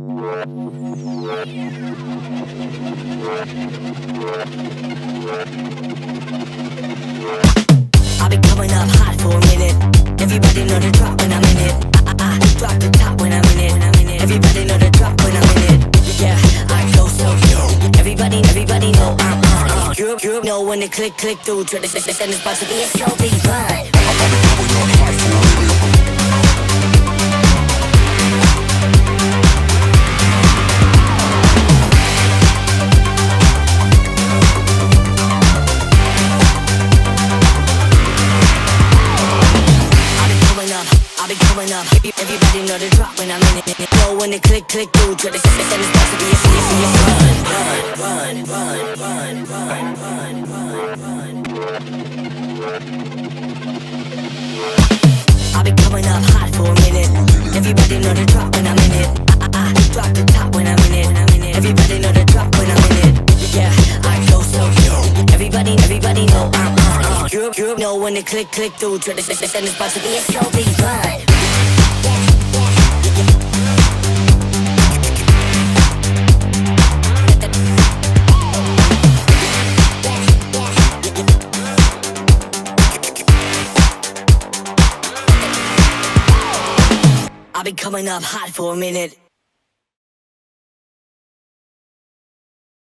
I've been coming up hot for a minute. Everybody know the drop when I'm in it. I drop the top when I'm in it. Everybody know the drop when I'm in it. Yeah, I go so yo. Everybody know I'm Europe know when they click through. Try to send this about to be a show, be fun. Everybody know the drop when I'm in it. Know when they click through. Try to send this about to be a I've been coming up hot for a minute. Everybody know the drop when I'm in it. I drop the top when I'm in it. Everybody know the drop when I'm in it. Yeah, I go so yo. Everybody know I'm Europe know when they click through. Try to send this about to be a show, be fun. I've been coming up hot for a minute.